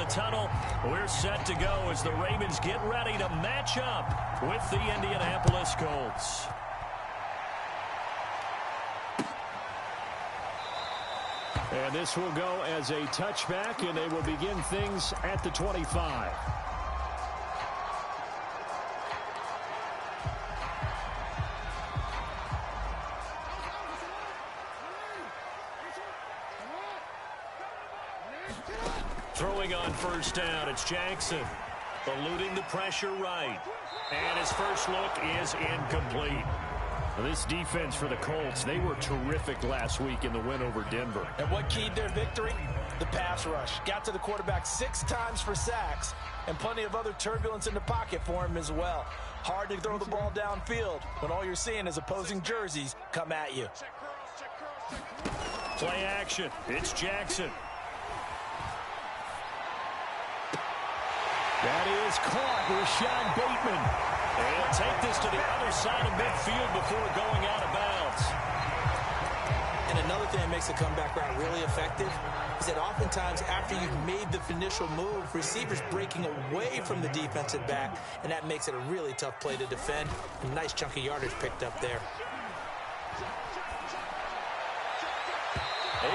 tunnel. We're set to go as the Ravens get ready to match up with the Indianapolis Colts. And this will go as a touchback, and they will begin things at the 25. Throwing on first down, it's Jackson. Eluding the pressure right. And his first look is incomplete. This defense for the Colts, they were terrific last week in the win over Denver. And what keyed their victory? The pass rush. Got to the quarterback 6 times for sacks, and plenty of other turbulence in the pocket for him as well. Hard to throw the ball downfield when all you're seeing is opposing jerseys come at you. Play action. It's Jackson. That is caught. Rashad Bateman. They'll take this to the other side of midfield before going out of bounds. And another thing that makes the comeback route really effective is that oftentimes after you've made the initial move, receivers breaking away from the defensive back, and that makes it a really tough play to defend. A nice chunk of yardage picked up there.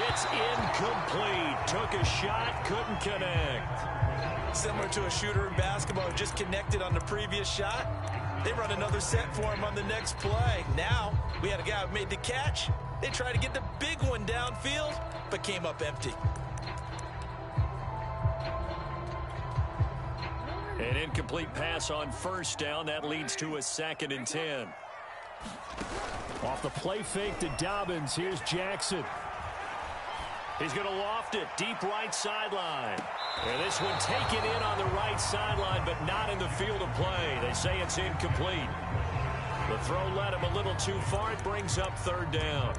It's incomplete. Took a shot, couldn't connect. Similar to a shooter in basketball who just connected on the previous shot. They run another set for him on the next play. Now, we had a guy who made the catch. They tried to get the big one downfield, but came up empty. An incomplete pass on first down. That leads to a 2nd and 10. Off the play fake to Dobbins. Here's Jackson. He's going to loft it deep right sideline. And this one taken in on the right sideline, but not in the field of play. They say it's incomplete. The throw led him a little too far. It brings up 3rd down.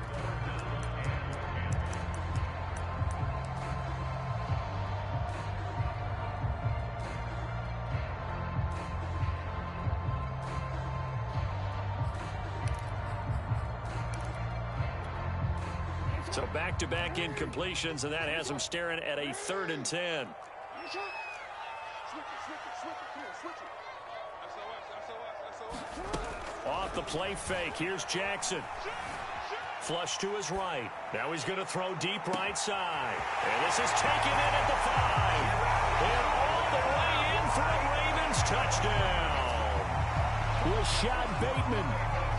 So back-to-back incompletions, and that has them staring at a 3rd and 10. Off the play fake, here's Jackson. Flush to his right. Now he's going to throw deep right side. And this is taken in at the 5. And all the way in for a Ravens touchdown. Rashad Bateman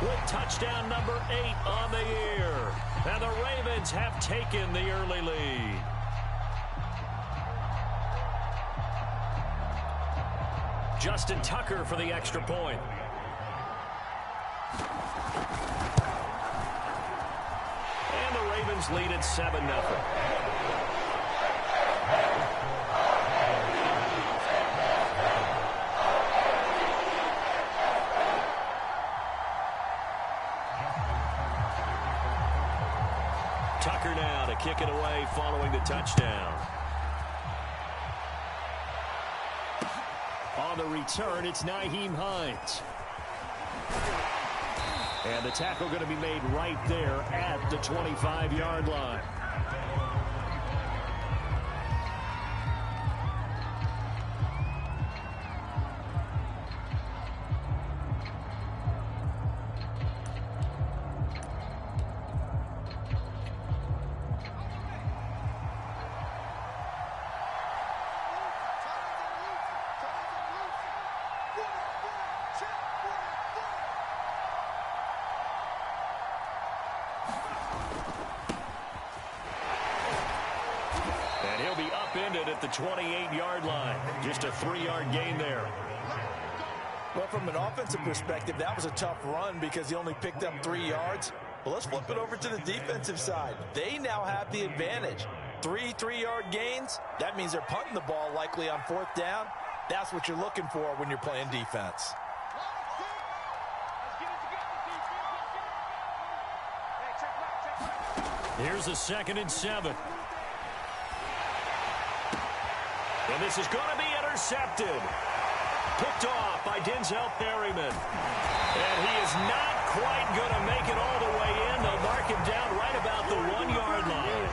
with touchdown number 8 on the year. And the Ravens have taken the early lead. Justin Tucker for the extra point. And the Ravens lead at 7-0. Tucker now to kick it away following the touchdown. On the return, it's Nyheim Hines. And the tackle going to be made right there at the 25-yard line. At the 28-yard line. Just a 3-yard gain there. Well, from an offensive perspective, that was a tough run because he only picked up 3 yards. Well, let's flip it over to the defensive side. They now have the advantage. 3 3-yard gains. That means they're punting the ball likely on 4th down. That's what you're looking for when you're playing defense. Here's a 2nd and 7. And this is going to be intercepted. Picked off by Denzel Perryman. And he is not quite going to make it all the way in. They'll mark him down right about the 1-yard line.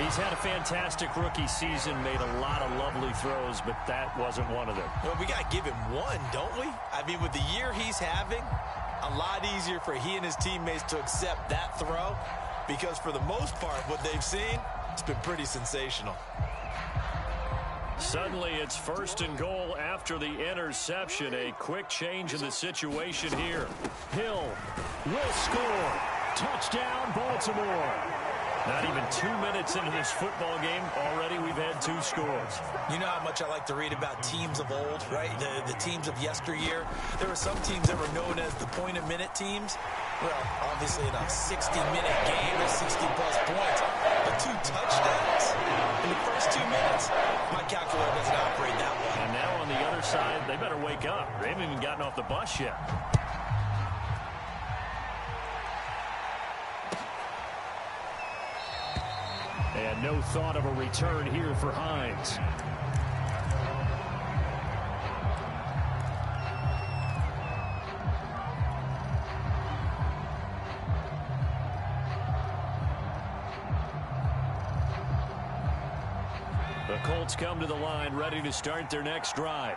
He's had a fantastic rookie season, made a lot of lovely throws, but that wasn't one of them. Well, we got to give him one, don't we? I mean, with the year he's having, a lot easier for he and his teammates to accept that throw because for the most part, what they've seen, it's been pretty sensational. Suddenly, it's 1st and goal after the interception. A quick change in the situation here. Hill will score. Touchdown, Baltimore. Not even 2 minutes into this football game, already we've had 2 scores. You know how much I like to read about teams of old, right? The teams of yesteryear. There were some teams that were known as the point-a-minute teams. Well, obviously in a 60-minute game, there's 60-plus points. But 2 touchdowns in the first 2 minutes, my calculator doesn't operate that way. And now on the other side, they better wake up. They haven't even gotten off the bus yet. And no thought of a return here for Hines. The Colts come to the line ready to start their next drive.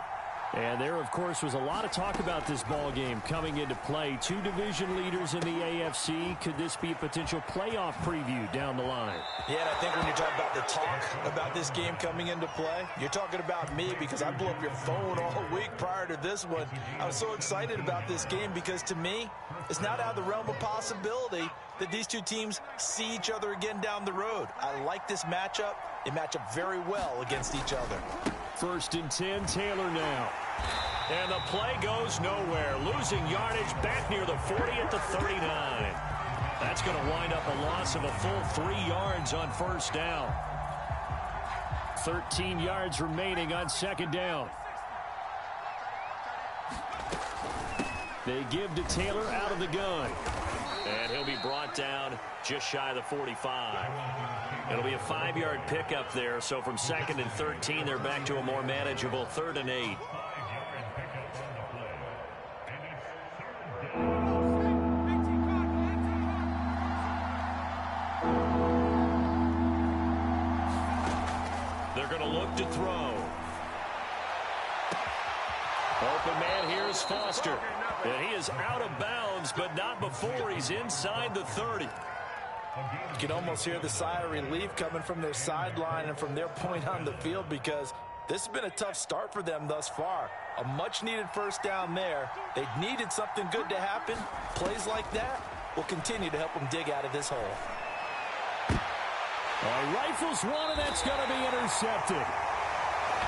And there, of course, was a lot of talk about this ball game coming into play. 2 division leaders in the AFC. Could this be a potential playoff preview down the line? Yeah, and I think when you're talking about the talk about this game coming into play, you're talking about me because I blew up your phone all week prior to this one. I was so excited about this game because to me, it's not out of the realm of possibility that these 2 teams see each other again down the road. I like this matchup. They match up very well against each other. 1st and 10, Taylor now. And the play goes nowhere. Losing yardage back near the 40 at the 39. That's going to wind up a loss of a full 3 yards on 1st down. 13 yards remaining on 2nd down. They give to Taylor out of the gun. And he'll be brought down just shy of the 45. It'll be a 5-yard pickup there. So from 2nd and 13, they're back to a more manageable 3rd and 8. They're going to look to throw. Open man here is Foster. And he is out of bounds, but not before he's inside the 30. You can almost hear the sigh of relief coming from their sideline and from their point on the field because this has been a tough start for them thus far. A much-needed 1st down there. They needed something good to happen. Plays like that will continue to help them dig out of this hole. Rifles one, and that's going to be intercepted.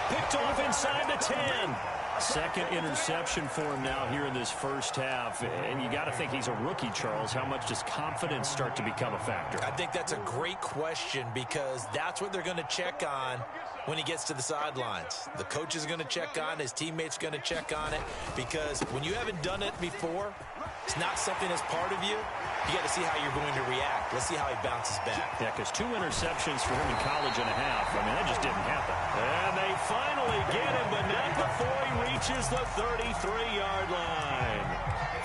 Picked off inside the 10. 2nd interception for him now here in this 1st half. And you got to think he's a rookie, Charles. How much does confidence start to become a factor? I think that's a great question because that's what they're going to check on when he gets to the sidelines. The coach is going to check on it. His teammates going to check on it because when you haven't done it before, it's not something that's part of you. You got to see how you're going to react. Let's see how he bounces back. Yeah, because 2 interceptions for him in college and a half. I mean, that just didn't happen. And they finally get him, but not before he reaches the 33-yard line.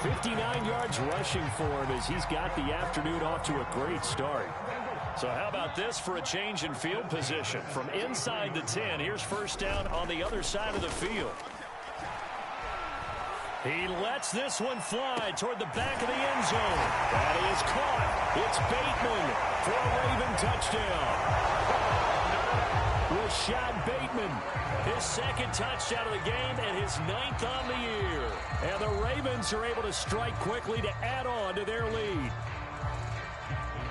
59 yards rushing for him as he's got the afternoon off to a great start. So how about this for a change in field position? From inside the 10, here's 1st down on the other side of the field. He lets this one fly toward the back of the end zone. That is caught. It's Bateman for a Raven touchdown. Rashad Bateman, his 2nd touchdown of the game and his 9th on the year. And the Ravens are able to strike quickly to add on to their lead.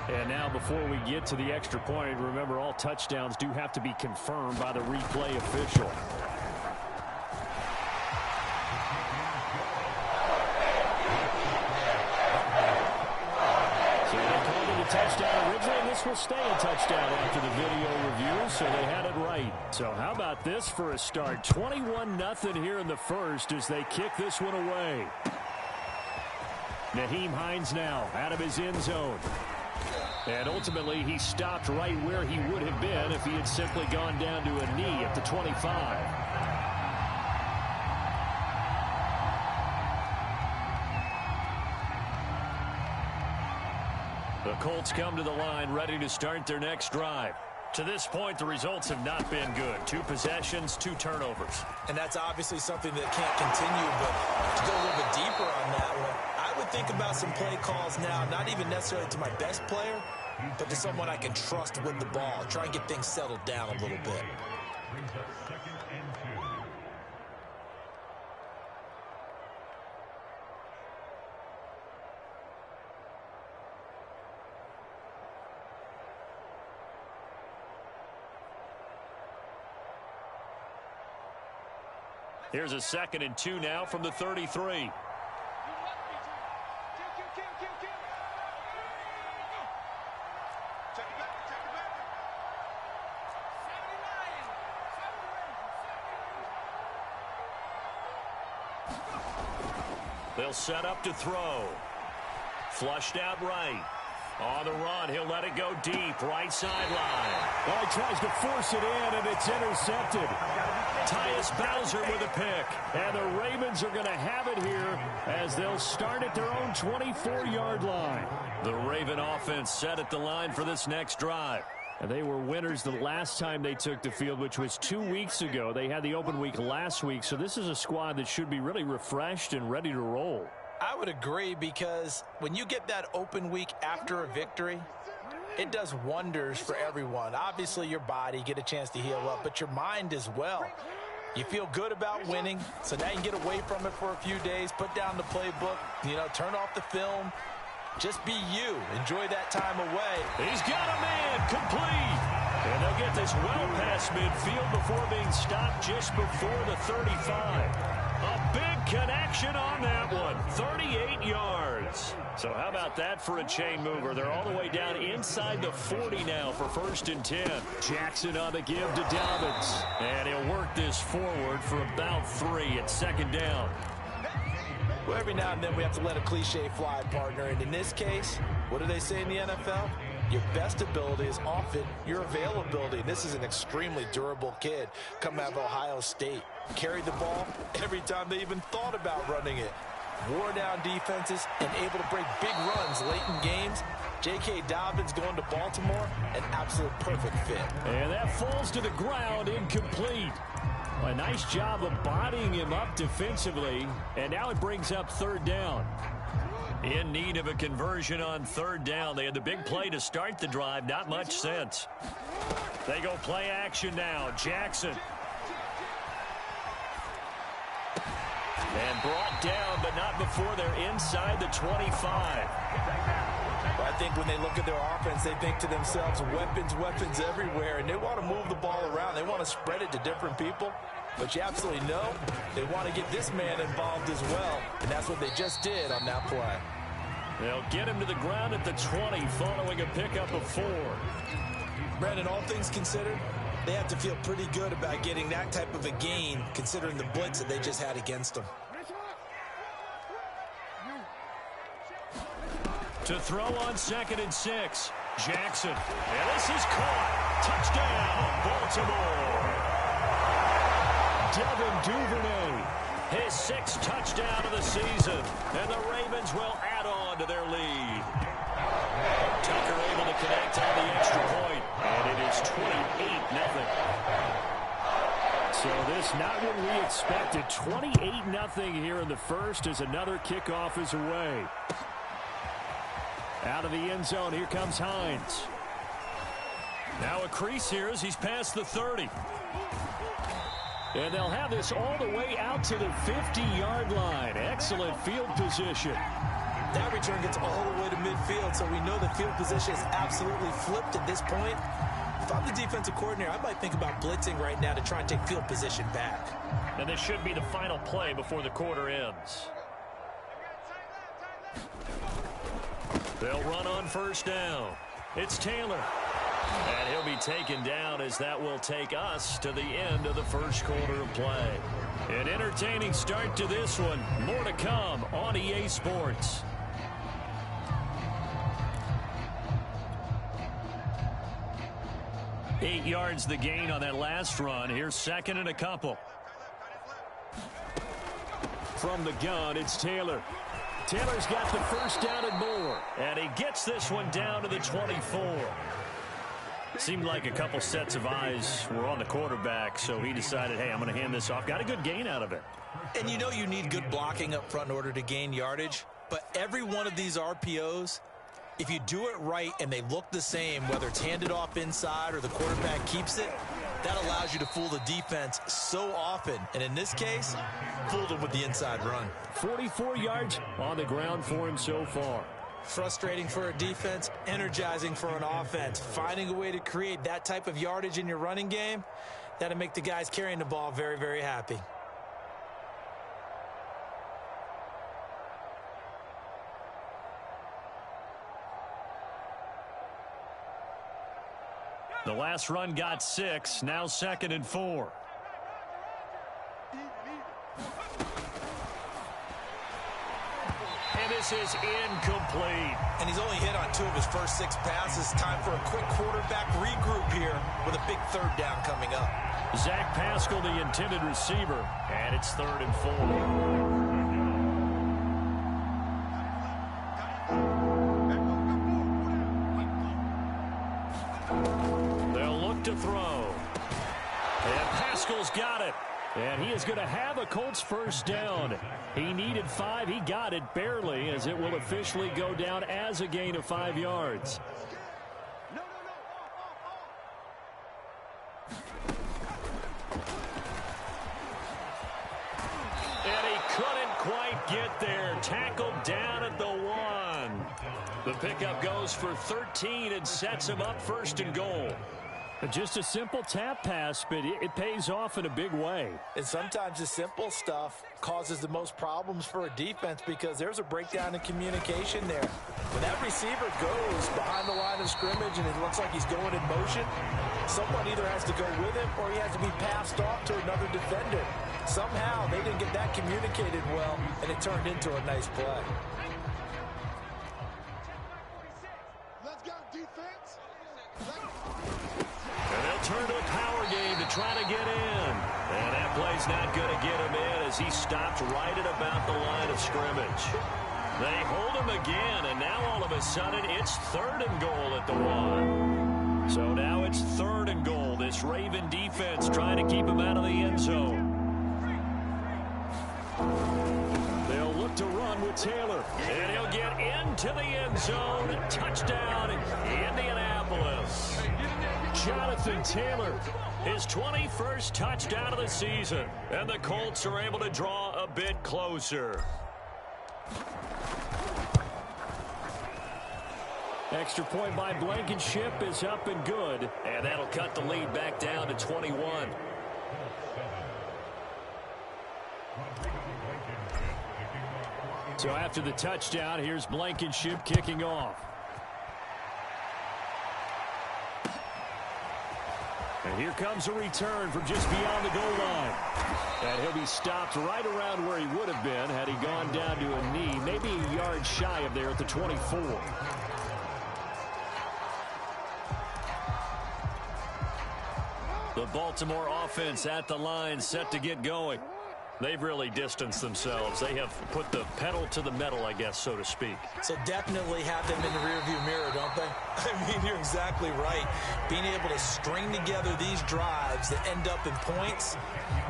And now before we get to the extra point, remember all touchdowns do have to be confirmed by the replay official. Touchdown originally, and this will stay a touchdown after the video review, so they had it right. So how about this for a start? 21-0 here in the 1st as they kick this one away. Nyheim Hines now out of his end zone. And ultimately, he stopped right where he would have been if he had simply gone down to a knee at the 25. The Colts come to the line ready to start their next drive. To this point, the results have not been good. 2 possessions, 2 turnovers. And that's obviously something that can't continue, but to go a little bit deeper on that one, I would think about some play calls now, not even necessarily to my best player, but to someone I can trust with the ball. Try and get things settled down a little bit. Here's a 2nd and 2 now from the 33. They'll set up to throw. Flushed out right. On the run, he'll let it go deep, right sideline. Well, he tries to force it in, and it's intercepted. Tyus Bowser with a pick. And the Ravens are going to have it here as they'll start at their own 24-yard line. The Raven offense set at the line for this next drive. And they were winners the last time they took the field, which was 2 weeks ago. They had the open week last week, so this is a squad that should be really refreshed and ready to roll. I would agree, because when you get that open week after a victory, it does wonders for everyone. Obviously, your body, get a chance to heal up, but your mind as well. You feel good about winning, so now you can get away from it for a few days, put down the playbook, turn off the film. Just be you. Enjoy that time away. He's got a man complete. And they'll get this well past midfield before being stopped just before the 35. A big connection on that one. 38 yards. So how about that for a chain mover? They're all the way down inside the 40 now for 1st and 10. Jackson on the give to Dobbins. And he'll work this forward for about 3 at 2nd down. Well, every now and then we have to let a cliche fly, partner. And in this case, what do they say in the NFL? Your best ability is often your availability. And this is an extremely durable kid coming out of Ohio State. Carried the ball every time they even thought about running it. Wore down defenses and able to break big runs late in games. J.K. Dobbins going to Baltimore, an absolute perfect fit. And that falls to the ground, incomplete. A nice job of bodying him up defensively, and now it brings up 3rd down. In need of a conversion on 3rd down. They had the big play to start the drive. Not much sense. They go play action now. Jackson. And brought down, but not before they're inside the 25. But I think when they look at their offense, they think to themselves, weapons everywhere, and they want to move the ball around. They want to spread it to different people. But you absolutely know they want to get this man involved as well, and that's what they just did on that play. They'll get him to the ground at the 20 following a pickup of 4. Brandon, all things considered, they have to feel pretty good about getting that type of a gain considering the blitz that they just had against them. To throw on 2nd and 6. Jackson. And this is caught. Touchdown, Baltimore. Devin Duvernay. His 6th touchdown of the season. And the Ravens will add on to their lead. Tucker able to connect on the extra point. And it is 28-0. So this not what we expected. 28-0 here in the first as another kickoff is away. Out of the end zone, here comes Hines. Now a crease here as he's past the 30. And they'll have this all the way out to the 50-yard line. Excellent field position. That return gets all the way to midfield, so we know the field position is absolutely flipped at this point. If I'm the defensive coordinator, I might think about blitzing right now to try and take field position back. And this should be the final play before the quarter ends. They'll run on 1st down. It's Taylor. And he'll be taken down as that will take us to the end of the first quarter of play. An entertaining start to this one. More to come on EA Sports. Eight yards the gain on that last run. Here's 2nd and a couple. From the gun, it's Taylor. Taylor's got the 1st down and more. And he gets this one down to the 24. Seemed like a couple sets of eyes were on the quarterback, so he decided, hey, I'm going to hand this off. Got a good gain out of it. And you know you need good blocking up front in order to gain yardage, but every one of these RPOs, if you do it right and they look the same, whether it's handed off inside or the quarterback keeps it, that allows you to fool the defense so often. And in this case, fooled them with the inside run. 44 yards on the ground for him so far. Frustrating for a defense, energizing for an offense. Finding a way to create that type of yardage in your running game, that'll make the guys carrying the ball very, very happy. The last run got 6, now 2nd and 4. And this is incomplete. And he's only hit on 2 of his first 6 passes. Time for a quick quarterback regroup here with a big 3rd down coming up. Zach Pascal, the intended receiver, and it's 3rd and 4. To throw. And Pascal's got it. And he is going to have a Colts first down. He needed 5. He got it barely, as it will officially go down as a gain of 5 yards. And he couldn't quite get there. Tackled down at the 1. The pickup goes for 13 and sets him up 1st and goal. Just a simple tap pass, but it pays off in a big way. And sometimes the simple stuff causes the most problems for a defense because there's a breakdown in communication there. When that receiver goes behind the line of scrimmage and it looks like he's going in motion, someone either has to go with him or he has to be passed off to another defender. Somehow they didn't get that communicated well, and it turned into a nice play. Let's go, defense. And they'll turn to a power game to try to get in. And that play's not going to get him in as he stopped right at about the line of scrimmage. They hold him again, and now all of a sudden it's 3rd and goal at the 1. So now it's 3rd and goal. This Raven defense trying to keep him out of the end zone. They'll look to run with Taylor. And he'll get into the end zone. Touchdown, Indianapolis. Jonathan Taylor, his 21st touchdown of the season. And the Colts are able to draw a bit closer. Extra point by Blankenship is up and good. And that'll cut the lead back down to 21. So after the touchdown, here's Blankenship kicking off. And here comes a return from just beyond the goal line. And he'll be stopped right around where he would have been had he gone down to a knee, maybe a yard shy of there at the 24. The Baltimore offense at the line, set to get going. They've really distanced themselves. They have put the pedal to the metal, I guess, so to speak. So definitely have them in the rearview mirror, don't they? I mean, you're exactly right. Being able to string together these drives that end up in points,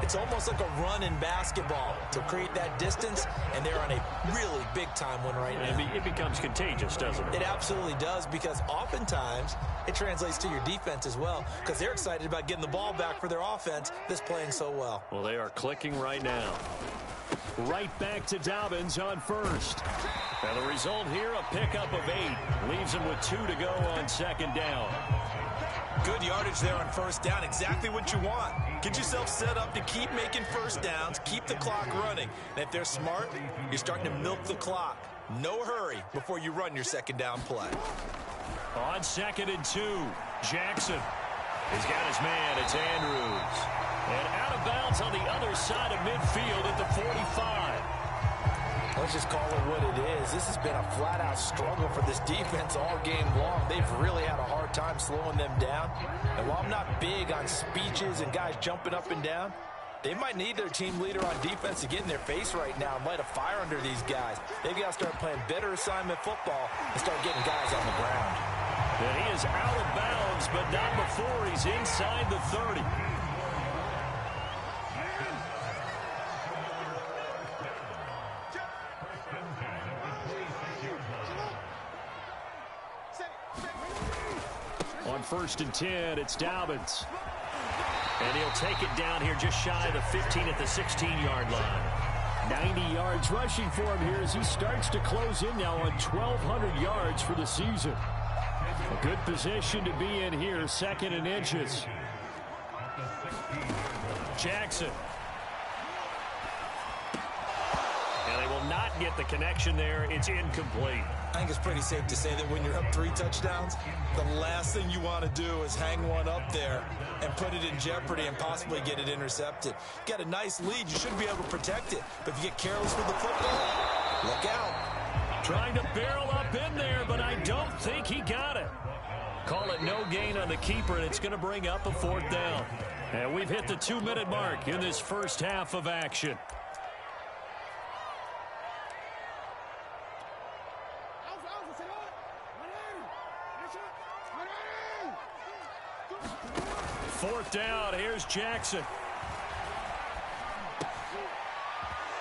it's almost like a run in basketball to create that distance, and they're on a really big-time one right now. It becomes contagious, doesn't it? It absolutely does, because oftentimes it translates to your defense as well, because they're excited about getting the ball back for their offense that's playing so well. Well, they are clicking right now. Right back to Dobbins on 1st. And the result here, a pickup of 8. Leaves him with 2 to go on 2nd down. Good yardage there on 1st down. Exactly what you want. Get yourself set up to keep making 1st downs, keep the clock running. And if they're smart, you're starting to milk the clock. No hurry before you run your 2nd down play. On 2nd and 2, Jackson. He's got his man. It's Andrews. And out of bounds on the other side of midfield at the 45. Let's just call it what it is. This has been a flat-out struggle for this defense all game long. They've really had a hard time slowing them down. And while I'm not big on speeches and guys jumping up and down, they might need their team leader on defense to get in their face right now and light a fire under these guys. They've got to start playing better assignment football and start getting guys on the ground. And he is out of bounds, but not before he's inside the 30. On 1st and 10, it's Dobbins. And he'll take it down here just shy of the 15 at the 16-yard line. 90 yards rushing for him here as he starts to close in now on 1,200 yards for the season. A good position to be in here, 2nd and inches. Jackson. And they will not get the connection there. It's incomplete. I think it's pretty safe to say that when you're up 3 touchdowns, the last thing you want to do is hang one up there and put it in jeopardy and possibly get it intercepted. You got a nice lead. You should be able to protect it. But if you get careless with the football, look out. Trying to barrel up in there, but I don't think he got it. Call it no gain on the keeper, and it's going to bring up a 4th down. And we've hit the 2-minute mark in this first half of action. Fourth down, here's Jackson.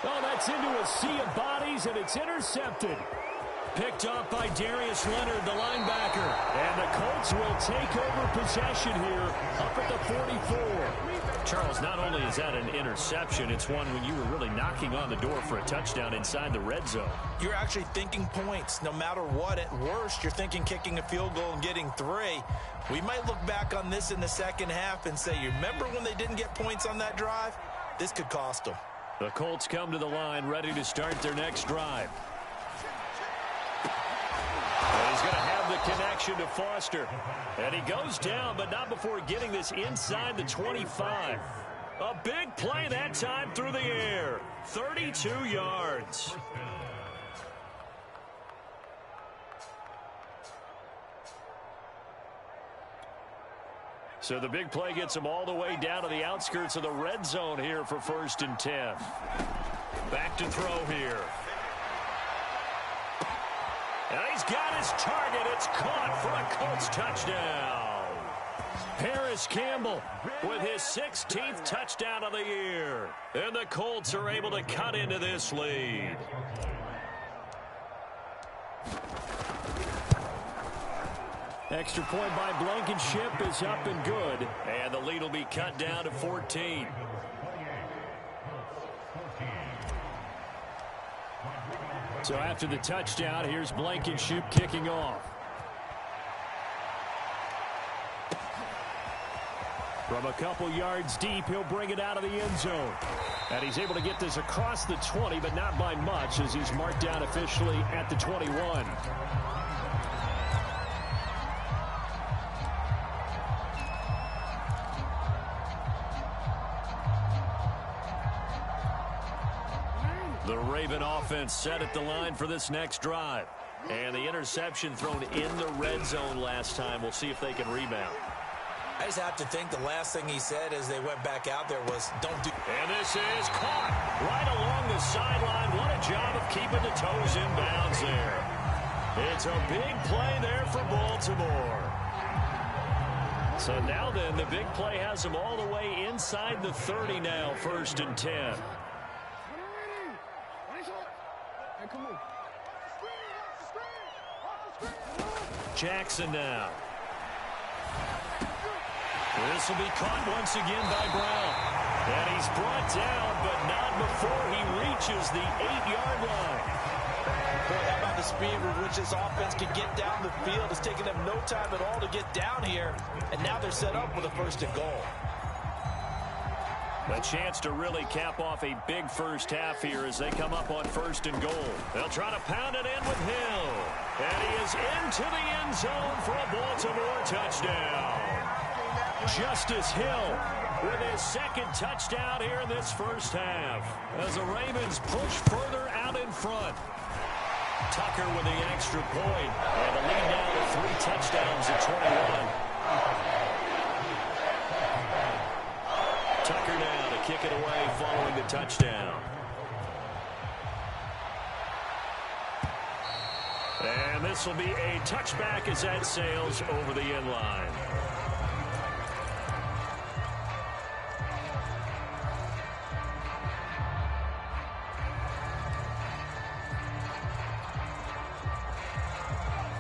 Oh, that's into a sea of bodies, and it's intercepted. Picked up by Darius Leonard, the linebacker. And the Colts will take over possession here up at the 44. Charles, not only is that an interception, it's one when you were really knocking on the door for a touchdown inside the red zone. You're actually thinking points. No matter what, at worst, you're thinking kicking a field goal and getting 3. We might look back on this in the second half and say, you remember when they didn't get points on that drive? This could cost them. The Colts come to the line ready to start their next drive. And he's going to have the connection to Foster. And he goes down, but not before getting this inside the 25. A big play that time through the air. 32 yards. So the big play gets him all the way down to the outskirts of the red zone here for 1st and 10. Back to throw here. And he's got his target. It's caught for a Colts touchdown. Paris Campbell with his 16th touchdown of the year. And the Colts are able to cut into this lead. Extra point by Blankenship is up and good. And the lead will be cut down to 14. So after the touchdown, here's Blankenship kicking off. From a couple yards deep, he'll bring it out of the end zone. And he's able to get this across the 20, but not by much as he's marked down officially at the 21. The Raven offense set at the line for this next drive. And the interception thrown in the red zone last time. We'll see if they can rebound. I just have to think the last thing he said as they went back out there was, don't do... And this is caught right along the sideline. What a job of keeping the toes in bounds there. It's a big play there for Baltimore. So now then, the big play has them all the way inside the 30 now, 1st and 10. Jackson now. This will be caught once again by Brown. And he's brought down, but not before he reaches the 8-yard line. Boy, how about the speed with which this offense can get down the field? It's taken them no time at all to get down here. And now they're set up with a 1st and goal. A chance to really cap off a big first half here as they come up on 1st and goal. They'll try to pound it in with Hill. And he is into the end zone for a Baltimore touchdown. Justice Hill with his 2nd touchdown here in this first half as the Ravens push further out in front. Tucker with the extra point. And the lead now to 3 touchdowns at 21. Tucker now to kick it away following the touchdown. And this will be a touchback as that sails over the end line.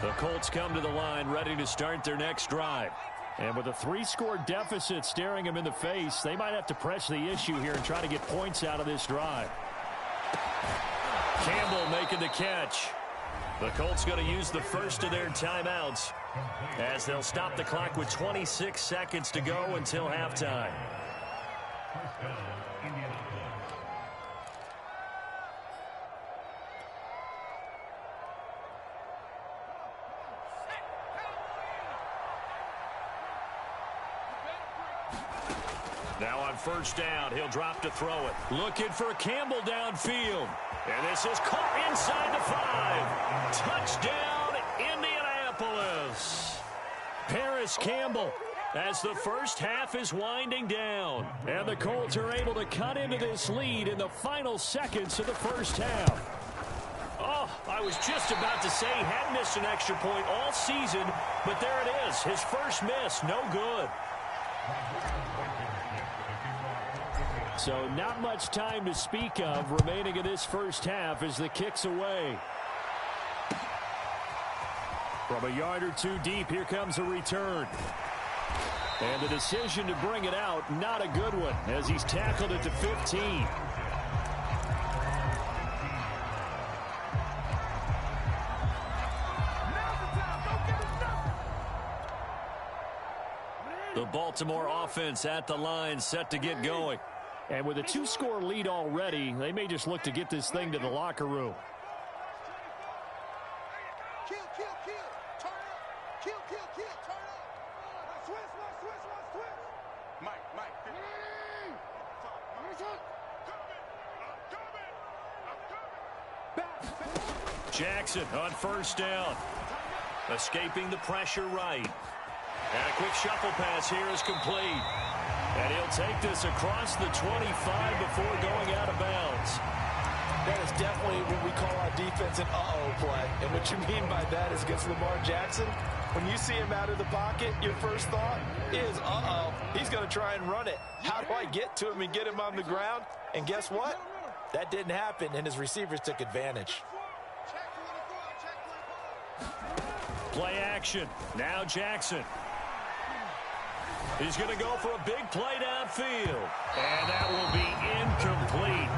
The Colts come to the line ready to start their next drive. And with a 3-score deficit staring them in the face, they might have to press the issue here and try to get points out of this drive. Campbell making the catch. The Colts going to use the first of their timeouts as they'll stop the clock with 26 seconds to go until halftime. Now on first down, he'll drop to throw it. Looking for Campbell downfield. And this is caught inside the 5. Touchdown, Indianapolis. Paris Campbell as the first half is winding down. And the Colts are able to cut into this lead in the final seconds of the first half. Oh, I was just about to say he hadn't missed an extra point all season, but there it is. His first miss, no good. So not much time to speak of remaining in this first half as the kick's away. From a yard or two deep, here comes a return. And the decision to bring it out, not a good one, as he's tackled it to 15. The Baltimore offense at the line, set to get going. And with a 2-score lead already, they may just look to get this thing to the locker room. Kill, kill, kill. Turn up. Kill, kill, kill. Turn up. Switch, switch. Mike. I'm coming. Jackson on first down. Escaping the pressure right. And a quick shuffle pass here is complete. And he'll take this across the 25 before going out of bounds. That is definitely what we call our defense an uh-oh play. And what you mean by that is against Lamar Jackson, when you see him out of the pocket, your first thought is, uh-oh, he's going to try and run it. How do I get to him and get him on the ground? And guess what? That didn't happen, and his receivers took advantage. Play action. Now Jackson. He's going to go for a big play downfield. And that will be incomplete.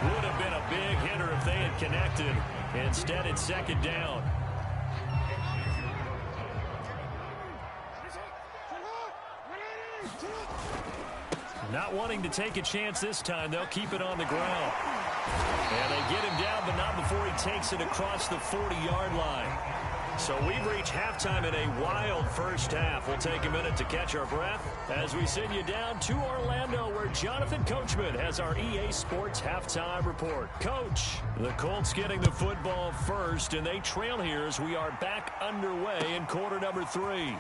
Would have been a big hitter if they had connected. Instead, it's second down. Not wanting to take a chance this time, they'll keep it on the ground. And they get him down, but not before he takes it across the 40-yard line. So we've reached halftime in a wild first half. We'll take a minute to catch our breath as we send you down to Orlando, where Jonathan Coachman has our EA Sports halftime report. Coach, the Colts getting the football first, and they trail here as we are back underway in quarter number 3.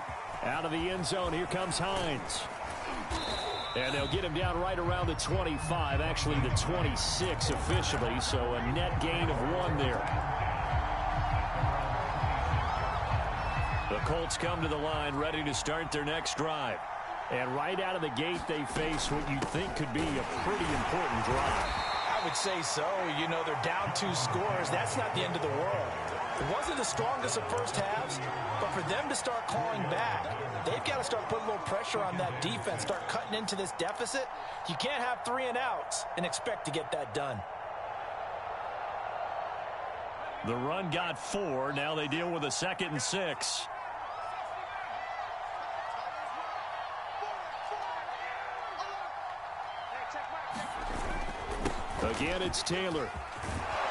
Out of the end zone, here comes Hines. And they'll get him down right around the 25, actually the 26 officially, so a net gain of 1 there. The Colts come to the line ready to start their next drive. And right out of the gate, they face what you think could be a pretty important drive. I would say so. You know, they're down 2 scores. That's not the end of the world. It wasn't the strongest of first halves, but for them to start clawing back, they've got to start putting a little pressure on that defense, start cutting into this deficit. You can't have 3 and outs and expect to get that done. The run got 4. Now they deal with a 2nd and 6. Again, it's Taylor.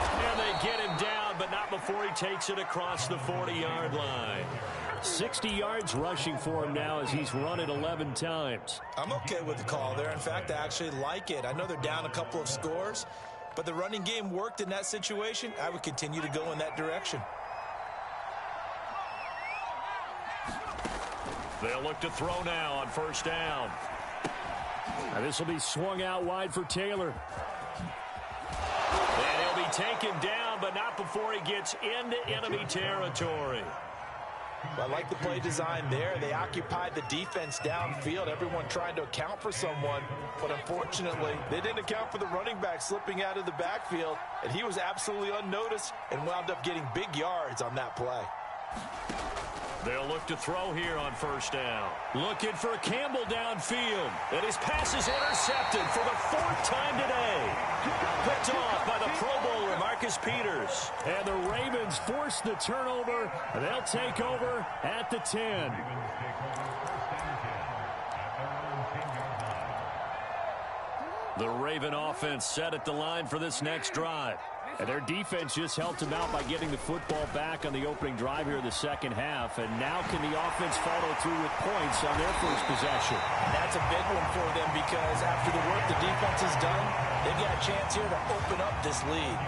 And they get him down, but not before he takes it across the 40-yard line. 60 yards rushing for him now as he's run it 11 times. I'm okay with the call there. In fact, I actually like it. I know they're down a couple of scores, but the running game worked in that situation. I would continue to go in that direction. They'll look to throw now on first down. Now this will be swung out wide for Taylor. And he'll be taken down, but not before he gets into enemy territory. Well, I like the play design there. They occupied the defense downfield, everyone trying to account for someone. But unfortunately, they didn't account for the running back slipping out of the backfield, and he was absolutely unnoticed and wound up getting big yards on that play. They'll look to throw here on first down. Looking for Campbell downfield. And his pass is intercepted for the 4th time today. Picked off by the Pro Bowler, Marcus Peters. And the Ravens force the turnover. They'll take over at the 10. The Raven offense set at the line for this next drive. And their defense just helped them out by getting the football back on the opening drive here in the second half. And now can the offense follow through with points on their first possession? That's a big one for them because after the work the defense has done, they've got a chance here to open up this lead.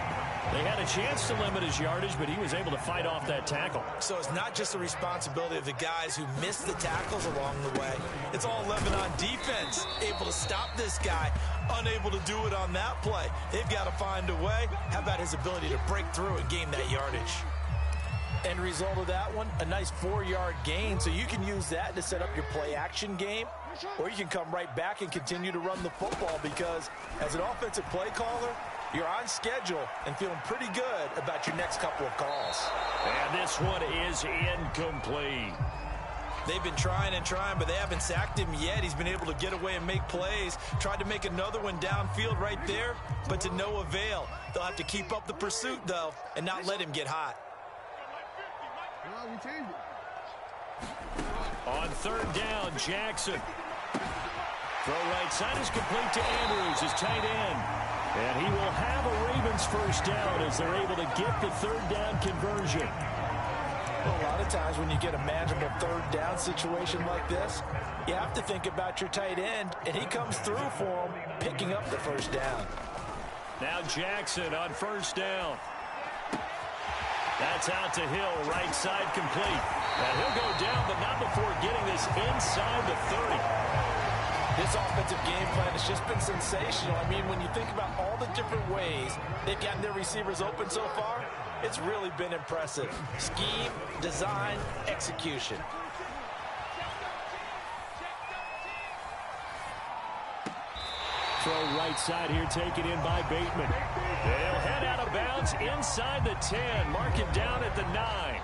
They had a chance to limit his yardage, but he was able to fight off that tackle. So it's not just the responsibility of the guys who missed the tackles along the way. It's all Lebanon defense, able to stop this guy, unable to do it on that play. They've got to find a way. How about his ability to break through and gain that yardage? End result of that one, a nice 4-yard gain, so you can use that to set up your play-action game, or you can come right back and continue to run the football because as an offensive play caller, you're on schedule and feeling pretty good about your next couple of calls. And this one is incomplete. They've been trying and trying, but they haven't sacked him yet. He's been able to get away and make plays. Tried to make another one downfield right there, but to no avail. They'll have to keep up the pursuit, though, and not let him get hot. On third down, Jackson. Throw right side is complete to Andrews, his tight end. And he will have a Ravens first down as they're able to get the third down conversion. Well, a lot of times when you get a manageable third down situation like this, you have to think about your tight end, and he comes through for him, picking up the first down. Now Jackson on first down. That's out to Hill, right side complete. And he'll go down, but not before getting this inside the 30. This offensive game plan has just been sensational. I mean, when you think about all the different ways they've gotten their receivers open so far, it's really been impressive. Scheme, design, execution. Throw right side here, taken in by Bateman. They'll head out of bounds inside the 10, mark it down at the 9.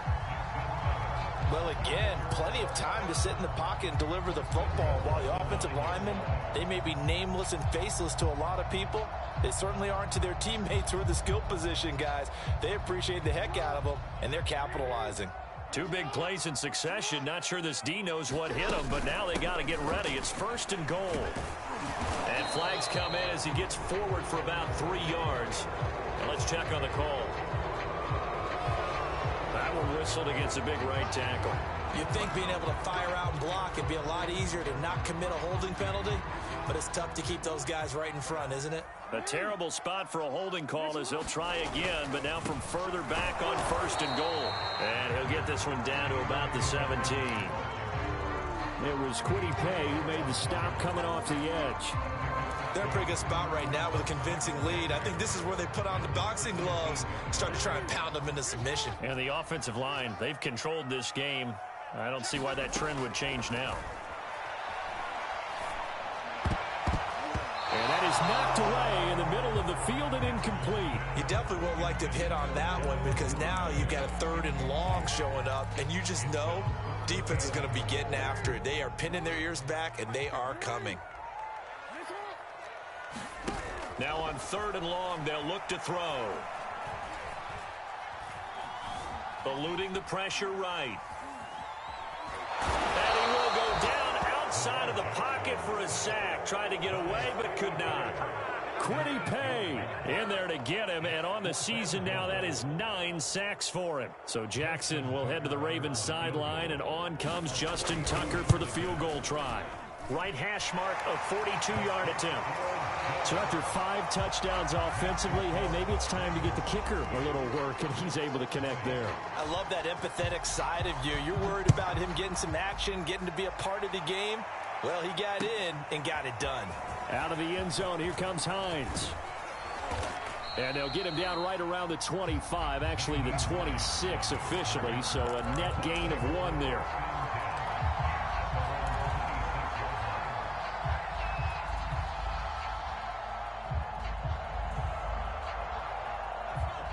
Well, again, plenty of time to sit in the pocket and deliver the football, while the offensive linemen, they may be nameless and faceless to a lot of people. They certainly aren't to their teammates who are the skill position guys. They appreciate the heck out of them, and they're capitalizing. Two big plays in succession. Not sure this D knows what hit him, but now they got to get ready. It's first and goal. And flags come in as he gets forward for about 3 yards. And let's check on the call. That one whistled against a big right tackle. You'd think being able to fire out and block would be a lot easier to not commit a holding penalty, but it's tough to keep those guys right in front, isn't it? A terrible spot for a holding call as he'll try again, but now from further back on first and goal. And he'll get this one down to about the 17. It was Kwity Paye who made the stop coming off the edge. They're in a pretty good spot right now with a convincing lead. I think this is where they put on the boxing gloves, start to try and pound them into submission. And the offensive line, they've controlled this game. I don't see why that trend would change now. And that is knocked away in the middle of the field and incomplete. You definitely won't like to have hit on that one because now you've got a third and long showing up, and you just know defense is going to be getting after it. They are pinning their ears back, and they are coming. Now on third and long, they'll look to throw. Eluding the pressure right. And he will go down outside of the pocket for a sack. Tried to get away, but could not. Kwity Paye in there to get him, and on the season now, that is 9 sacks for him. So Jackson will head to the Ravens sideline, and on comes Justin Tucker for the field goal try. Right hash mark of 42-yard attempt. So after 5 touchdowns offensively, hey, maybe it's time to get the kicker a little work, and he's able to connect there. I love that empathetic side of you. You're worried about him getting some action, getting to be a part of the game. Well, he got in and got it done. Out of the end zone, here comes Hines. And they'll get him down right around the 25, actually the 26 officially, so a net gain of 1 there.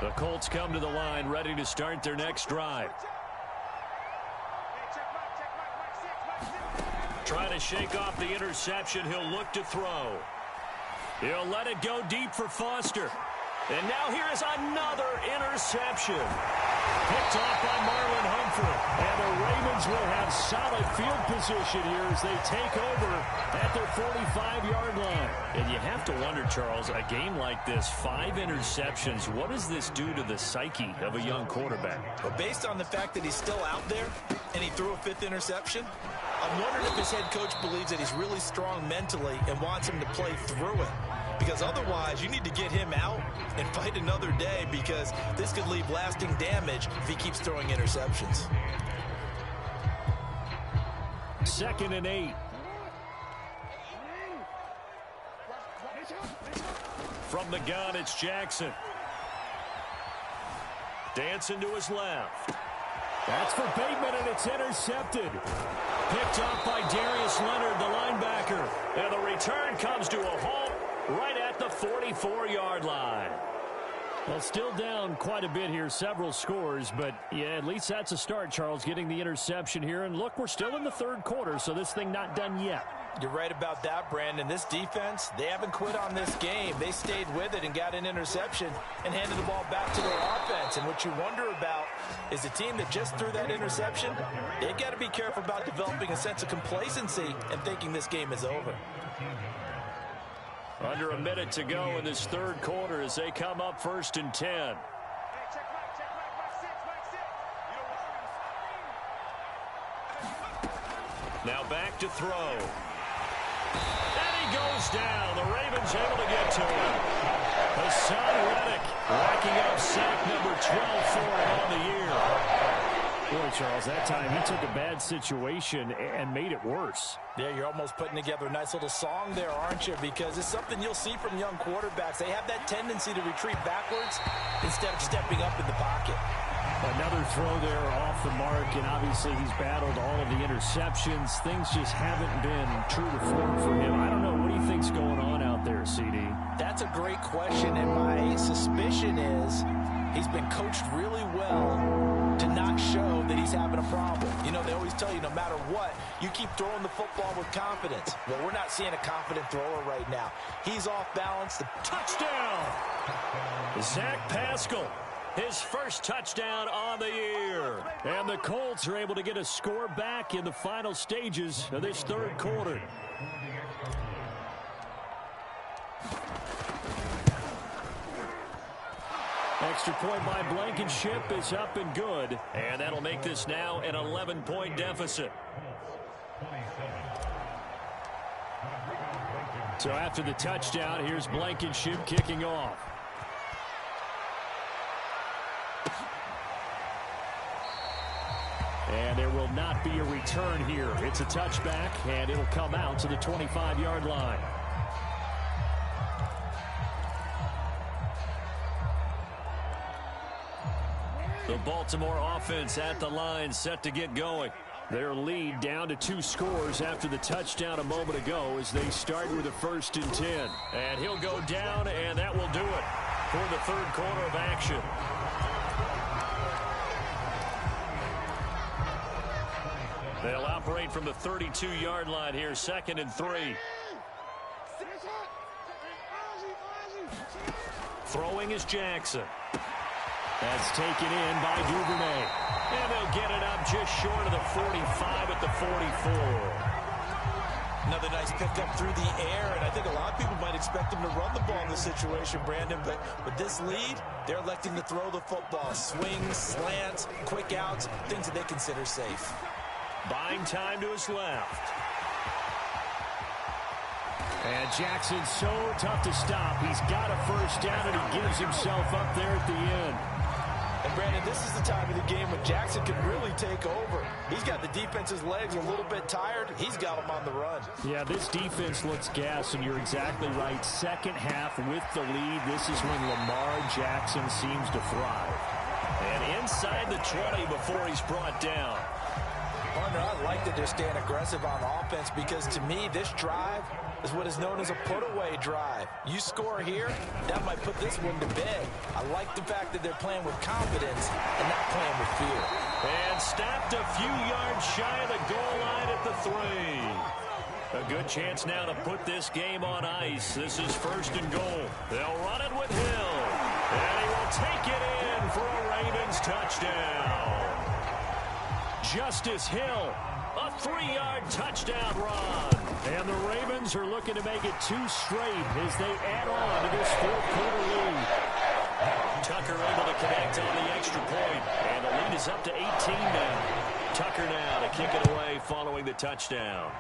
The Colts come to the line, ready to start their next drive. Trying to shake off the interception, he'll look to throw. He'll let it go deep for Foster. And now here is another interception. Picked off by Marlon Humphrey. And the Ravens will have solid field position here as they take over at their 45-yard line. And you have to wonder, Charles, a game like this, 5 interceptions, what does this do to the psyche of a young quarterback? But based on the fact that he's still out there and he threw a 5th interception, I'm wondering if his head coach believes that he's really strong mentally and wants him to play through it. Because otherwise, you need to get him out and fight another day, because this could leave lasting damage if he keeps throwing interceptions. 2nd and 8. From the gun, it's Jackson. Dancing to his left. That's for Bateman, and it's intercepted. Picked off by Darius Leonard, the linebacker. And the return comes to a halt right at the 44-yard line. Well, still down quite a bit here, several scores, but yeah, at least that's a start, Charles, getting the interception here. And look, we're still in the 3rd quarter, so this thing not done yet. You're right about that, Brandon. This defense, they haven't quit on this game. They stayed with it and got an interception and handed the ball back to their offense. And what you wonder about is the team that just threw that interception, they've got to be careful about developing a sense of complacency and thinking this game is over. Under a minute to go in this 3rd quarter as they come up 1st and 10. Now back to throw. And he goes down. The Ravens able to get to him. Hassan Reddick racking up sack number 12 for him on the year. Boy, Charles, that time he took a bad situation and made it worse. Yeah, you're almost putting together a nice little song there, aren't you? Because it's something you'll see from young quarterbacks. They have that tendency to retreat backwards instead of stepping up in the pocket. Another throw there off the mark, and obviously he's battled all of the interceptions. Things just haven't been true to form for him. I don't know. What do you think's going on out there, CD? That's a great question, and my suspicion is he's been coached really well to not show that he's having a problem. You know, they always tell you no matter what, you keep throwing the football with confidence. Well, we're not seeing a confident thrower right now. He's off balance. Touchdown! Zach Pascal. His first touchdown on the year. And the Colts are able to get a score back in the final stages of this 3rd quarter. Extra point by Blankenship is up and good. And that'll make this now an 11-point deficit. So after the touchdown, here's Blankenship kicking off. And there will not be a return here. It's a touchback, and it'll come out to the 25-yard line. The Baltimore offense at the line, set to get going. Their lead down to 2 scores after the touchdown a moment ago as they start with a 1st and 10. And he'll go down, and that will do it for the 3rd quarter of action. They'll operate from the 32-yard line here, 2nd and 3. Throwing is Jackson. That's taken in by Duvernay. And they'll get it up just short of the 45 at the 44. Another nice pickup through the air, and I think a lot of people might expect him to run the ball in this situation, Brandon, but with this lead, they're electing to throw the football. Swings, slants, quick outs, things that they consider safe. Buying time to his left. And Jackson's so tough to stop. He's got a 1st down, and he gives himself up there at the end. And, Brandon, this is the time of the game when Jackson can really take over. He's got the defense's legs a little bit tired. He's got them on the run. Yeah, this defense looks gassed, and you're exactly right. Second half with the lead, this is when Lamar Jackson seems to thrive. And inside the 20 before he's brought down. Partner, I like that they're staying aggressive on offense because, to me, this drive is what is known as a put-away drive. You score here, that might put this one to bed. I like the fact that they're playing with confidence and not playing with fear. And stopped a few yards shy of the goal line at the 3. A good chance now to put this game on ice. This is first and goal. They'll run it with Hill. And he will take it in for a Ravens touchdown. Justice Hill, a 3-yard touchdown run. And the Ravens are looking to make it 2 straight as they add on to this fourth-quarter lead. Tucker able to connect on the extra point. And the lead is up to 18 now. Tucker now to kick it away following the touchdown.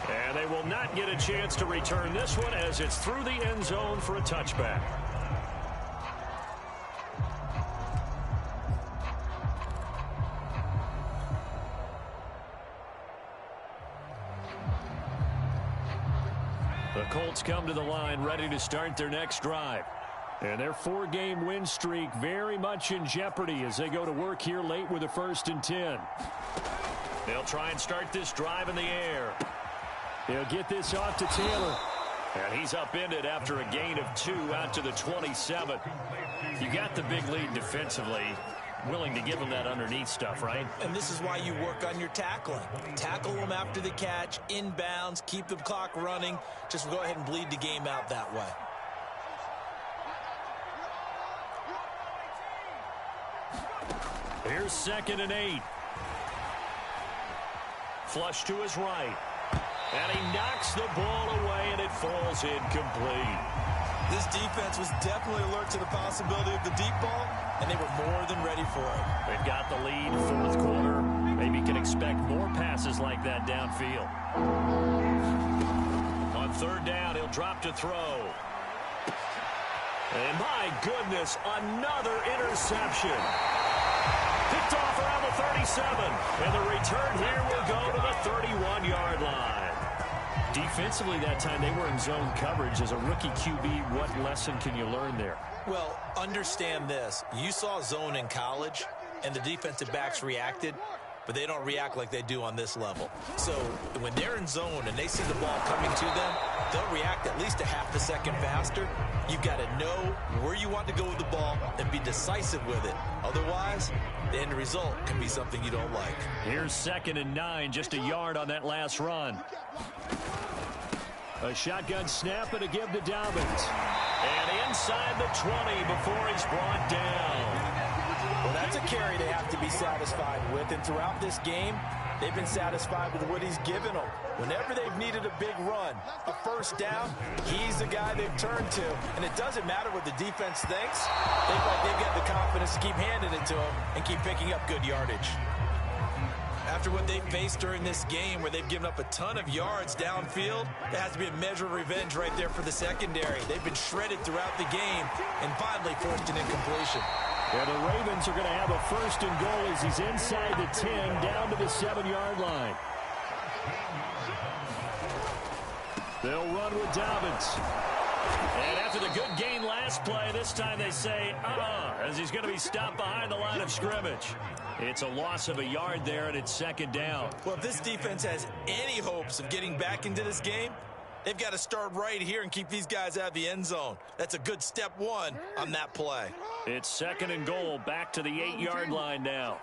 And they will not get a chance to return this one as it's through the end zone for a touchback. The Colts come to the line ready to start their next drive. And their 4-game win streak very much in jeopardy as they go to work here late with a 1st and 10. They'll try and start this drive in the air. They'll get this off to Taylor. And he's upended after a gain of 2 out to the 27. You got the big lead defensively. Willing to give them that underneath stuff, right? And this is why you work on your tackling. Tackle them after the catch, inbounds, keep the clock running. Just go ahead and bleed the game out that way. Here's 2nd and 8. Flush to his right. And he knocks the ball away, and it falls incomplete. This defense was definitely alert to the possibility of the deep ball, and they were more than ready for it. They've got the lead, 4th quarter. Maybe can expect more passes like that downfield. On 3rd down, he'll drop to throw. And my goodness, another interception. Picked off around the 37. And the return here will go to the 31-yard line. Defensively that time, they were in zone coverage. As a rookie QB, what lesson can you learn there? Well, understand this. You saw zone in college, and the defensive backs reacted, but they don't react like they do on this level. So when they're in zone and they see the ball coming to them, they'll react at least a half a second faster. You've got to know where you want to go with the ball and be decisive with it. Otherwise, the end result can be something you don't like. Here's 2nd and 9, just a yard on that last run. A shotgun snap and a give to Dobbins. And inside the 20 before he's brought down. Well, that's a carry they have to be satisfied with. And throughout this game, they've been satisfied with what he's given them. Whenever they've needed a big run, a 1st down, he's the guy they've turned to. And it doesn't matter what the defense thinks. They've got the confidence to keep handing it to him and keep picking up good yardage. After what they faced during this game where they've given up a ton of yards downfield, there has to be a measure of revenge right there for the secondary. They've been shredded throughout the game and finally forced an incompletion. Yeah, the Ravens are going to have a 1st and goal as he's inside the 10 down to the 7-yard line. They'll run with Dobbins. And after the good gain last play, this time they say, as he's going to be stopped behind the line of scrimmage. It's a loss of a yard there, and it's 2nd down. Well, if this defense has any hopes of getting back into this game, they've got to start right here and keep these guys out of the end zone. That's a good step 1 on that play. It's 2nd and goal, back to the 8-yard line now.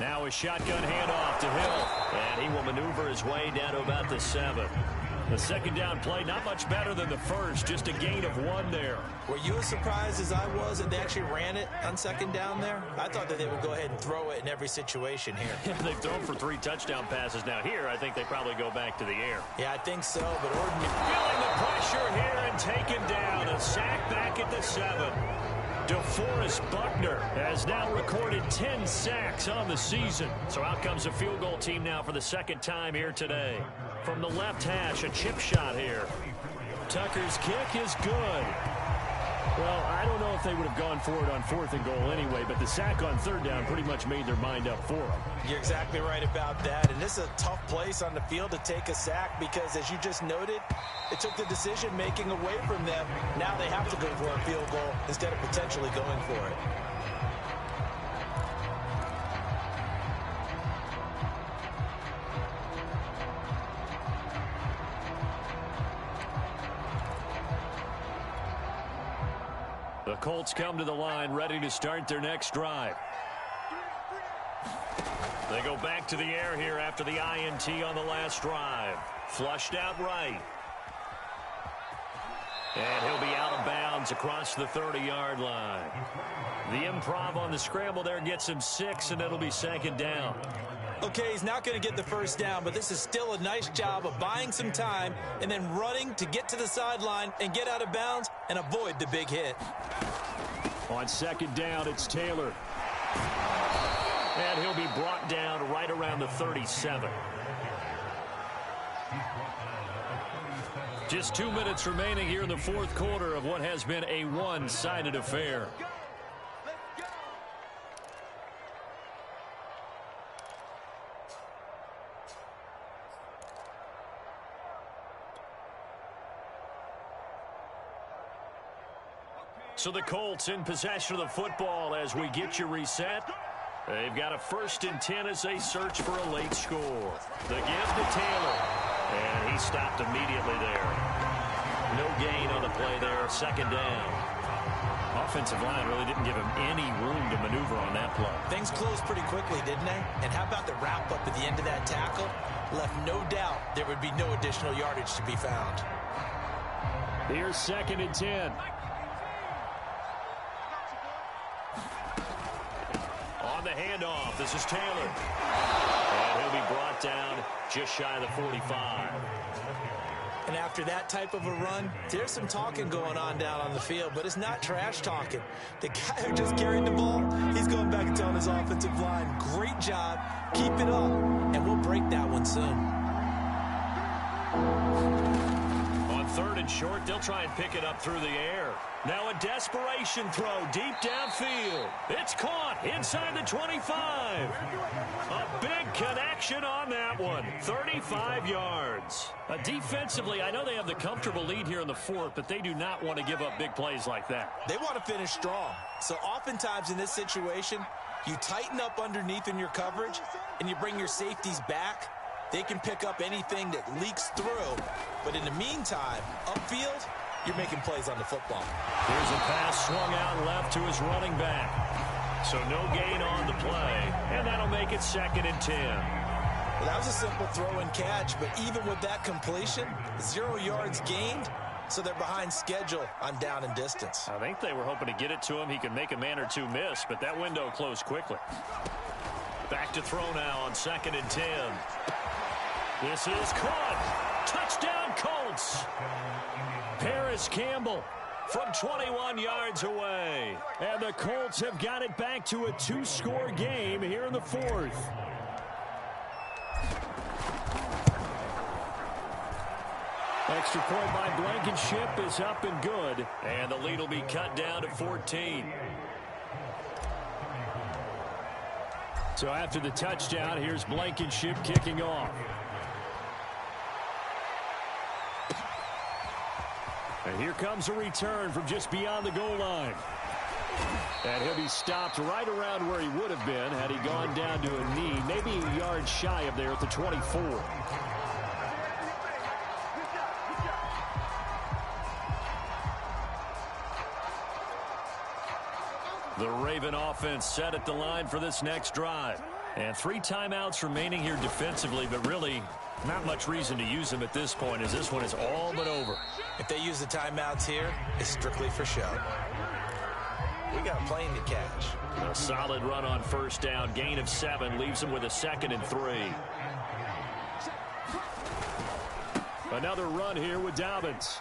Now a shotgun handoff to Hill, and he will maneuver his way down to about the 7. The 2nd down play, not much better than the first, just a gain of 1 there. Were you as surprised as I was that they actually ran it on 2nd down there? I thought that they would go ahead and throw it in every situation here. They've thrown for 3 touchdown passes. Now here, I think they probably go back to the air. Yeah, I think so, but Orton feeling the pressure here and taken down. A sack back at the 7. DeForest Buckner has now recorded 10 sacks on the season. So out comes a field goal team now for the 2nd time here today. From the left hash, a chip shot here. Tucker's kick is good. Well, I don't know if they would have gone for it on 4th and goal anyway, but the sack on 3rd down pretty much made their mind up for them. You're exactly right about that, and this is a tough place on the field to take a sack because, as you just noted, it took the decision-making away from them. Now they have to go for a field goal instead of potentially going for it. The Colts come to the line, ready to start their next drive. They go back to the air here after the INT on the last drive. Flushed out right. And he'll be out of bounds across the 30-yard line. The improv on the scramble there gets him 6, and it'll be 2nd down. Okay, he's not going to get the first down, but this is still a nice job of buying some time and then running to get to the sideline and get out of bounds and avoid the big hit. On 2nd down, it's Taylor. And he'll be brought down right around the 37. Just 2 minutes remaining here in the 4th quarter of what has been a one-sided affair. So the Colts in possession of the football as we get you reset. They've got a 1st and 10 as they search for a late score. The give to Taylor. And he stopped immediately there. No gain on the play there. 2nd down. Offensive line really didn't give him any room to maneuver on that play. Things closed pretty quickly, didn't they? And how about the wrap-up at the end of that tackle? Left no doubt there would be no additional yardage to be found. Here's 2nd and 10. On the handoff, this is Taylor. And he'll be brought down just shy of the 45. And after that type of a run, there's some talking going on down on the field, but it's not trash talking. The guy who just carried the ball, he's going back and telling his offensive line, great job, keep it up, and we'll break that one soon. On 3rd and short, they'll try and pick it up through the air. Now a desperation throw deep downfield. It's caught inside the 25. A big connection on that one. 35 yards. Defensively, I know they have the comfortable lead here in the 4th, but they do not want to give up big plays like that. They want to finish strong. So oftentimes in this situation, you tighten up underneath in your coverage, and you bring your safeties back. They can pick up anything that leaks through. But in the meantime, upfield, you're making plays on the football. Here's a pass swung out left to his running back. So no gain on the play, and that'll make it 2nd and 10. Well, that was a simple throw and catch, but even with that completion, 0 yards gained, so they're behind schedule on down and distance. I think they were hoping to get it to him. He could make a man or two miss, but that window closed quickly. Back to throw now on 2nd and 10. This is caught. Touchdown, Colts. Paris Campbell from 21 yards away. And the Colts have got it back to a 2-score game here in the 4th. Extra point by Blankenship is up and good. And the lead will be cut down to 14. So after the touchdown, here's Blankenship kicking off. And here comes a return from just beyond the goal line. And he'll be stopped right around where he would have been had he gone down to a knee, maybe a yard shy of there at the 24. The Raven offense set at the line for this next drive. And 3 timeouts remaining here defensively, but really not much reason to use them at this point as this one is all but over. If they use the timeouts here, it's strictly for show. We got a plane to catch. A solid run on 1st down. Gain of 7 leaves them with a 2nd and 3. Another run here with Dobbins.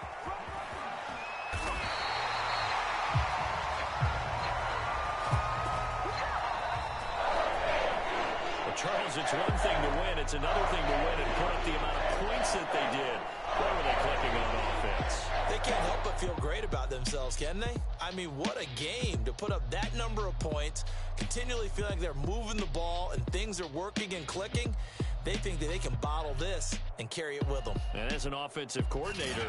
Well, Charles, it's one thing to win. It's another thing to win and put up the amount of points that they did. Where were they clicking on offense? They can't help but feel great about themselves, can they? I mean, what a game to put up that number of points, continually feel like they're moving the ball and things are working and clicking. They think that they can bottle this and carry it with them. And as an offensive coordinator,